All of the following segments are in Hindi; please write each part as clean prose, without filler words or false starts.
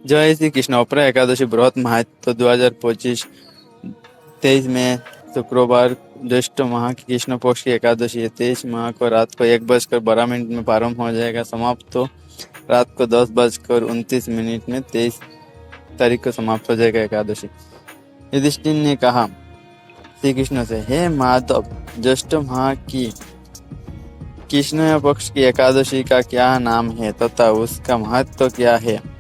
जय श्री कृष्ण। अपरा एकादशी व्रत महत्व 2023 में शुक्रवार ज्येष्ठ माह की कृष्ण पक्ष की एकादशी है। 23 माह को रात को 1:12 में प्रारंभ हो जाएगा। समाप्त तो रात को 10:29 में 23 तारीख को समाप्त हो जाएगा एकादशी। युधिष्ठिर ने कहा श्री कृष्ण से, हे माधव, ज्येष्ठ माह की कृष्ण पक्ष की एकादशी का क्या नाम है तथा उसका महत्व क्या है?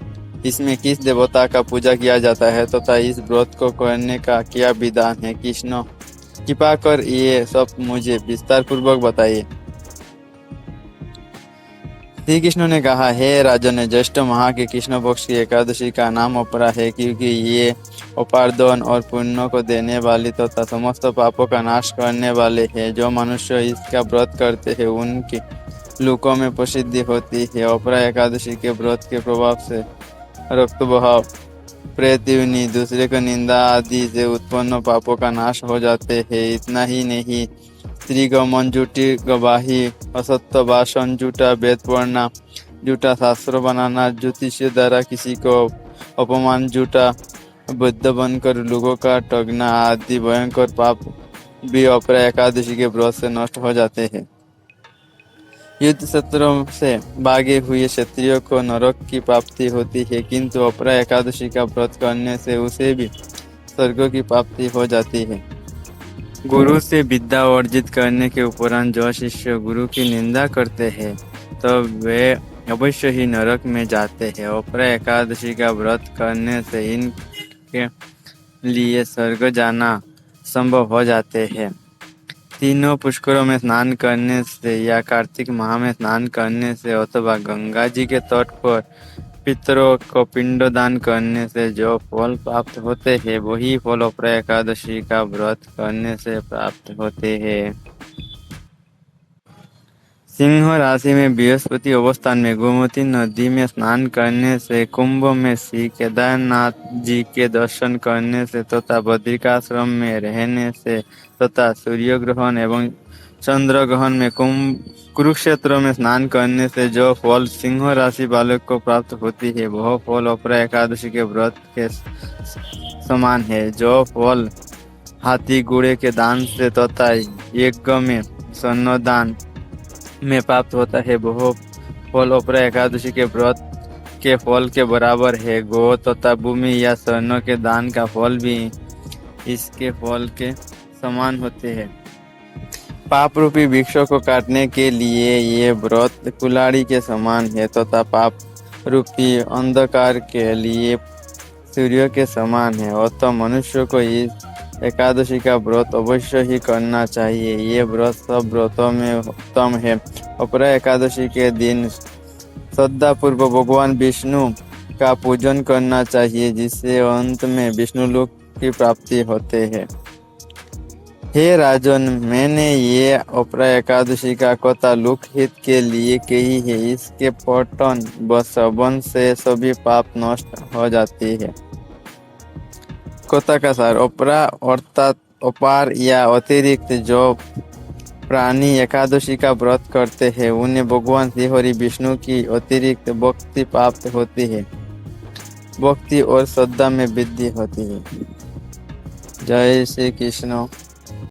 इसमें किस देवता का पूजा किया जाता है तथा इस व्रत को करने का क्या विधान है? कृष्ण कृपा कर ये सब मुझे विस्तार पूर्वक बताइए। श्री कृष्ण ने कहा, हे राजन, ज्येष्ठ माह के कृष्ण पक्ष की एकादशी का नाम अपरा है, क्योंकि ये उपार्जन और पुण्य को देने वाली तथा समस्त पापों का नाश करने वाले हैं। जो मनुष्य इसका व्रत करते हैं उनकी लोकों में प्रसिद्धि होती है। अपरा एकादशी के व्रत के प्रभाव से रक्त बहाव, प्रेत योनि, दूसरे को निंदा आदि से उत्पन्न पापों का नाश हो जाते हैं। इतना ही नहीं, स्त्री गमन, झूठी गवाही, असत्य भाषण, झूठा वेद पढ़ना, झूठा शास्त्र बनाना, ज्योतिष द्वारा किसी को अपमान, झूठा बुद्ध बनकर लोगों का ठगना आदि भयंकर पाप भी अपरा एकादशी के व्रत से नष्ट हो जाते हैं। युद्ध क्षेत्रों से भागे हुए क्षत्रियों को नरक की प्राप्ति होती है, किंतु अपरा एकादशी का व्रत करने से उसे भी स्वर्ग की प्राप्ति हो जाती है। गुरु से विद्या अर्जित करने के उपरांत जो शिष्य गुरु की निंदा करते हैं तो वे अवश्य ही नरक में जाते हैं। अपरा एकादशी का व्रत करने से इनके लिए स्वर्ग जाना संभव हो जाते हैं। तीनों पुष्करों में स्नान करने से या कार्तिक माह में स्नान करने से अथवा गंगा जी के तट पर पितरों को पिंडदान करने से जो फल प्राप्त होते हैं वही फल अपरा एकादशी का व्रत करने से प्राप्त होते हैं। सिंह राशि में बृहस्पति अवस्थान में गोमती नदी में स्नान करने से, कुंभ में श्री केदारनाथ जी के दर्शन करने से तथा बद्रिकाश्रम में रहने से तथा सूर्य ग्रहण एवं चंद्र ग्रहण में कुरुक्षेत्र में स्नान करने से जो फल सिंह राशि बालक को प्राप्त होती है वह फल अपरा एकादशी के व्रत के समान है। जो फल हाथी घोड़े के दान से तथा यज्ञ में स्वर्ण में प्राप्त होता है वह फल अपरा एकादशी के व्रत के फल के बराबर है। गो तथा भूमि या स्वर्ण के दान का फल भी इसके फल के समान होते हैं। पाप रूपी वृक्षों को काटने के लिए ये व्रत कुल्हाड़ी के समान है तथा पाप रूपी अंधकार के लिए सूर्य के समान है। अतः मनुष्य को इस एकादशी का व्रत अवश्य ही करना चाहिए। ये व्रत सब व्रतों में उत्तम है। अपरा एकादशी के दिन श्रद्धापूर्वक भगवान विष्णु का पूजन करना चाहिए, जिससे अंत में विष्णु लोक की प्राप्ति होते हैं। हे राजन, मैंने ये अपरा एकादशी का कथा लोकहित के लिए कही है। इसके पठन व श्रवण से सभी पाप नष्ट हो जाती है। कथा का सार, अपरा अर्थात अपार या अतिरिक्त जो प्राणी एकादशी का व्रत करते हैं उन्हें भगवान श्री हरि विष्णु की अतिरिक्त भक्ति प्राप्त होती है। भक्ति और श्रद्धा में वृद्धि होती है। जय श्री कृष्ण।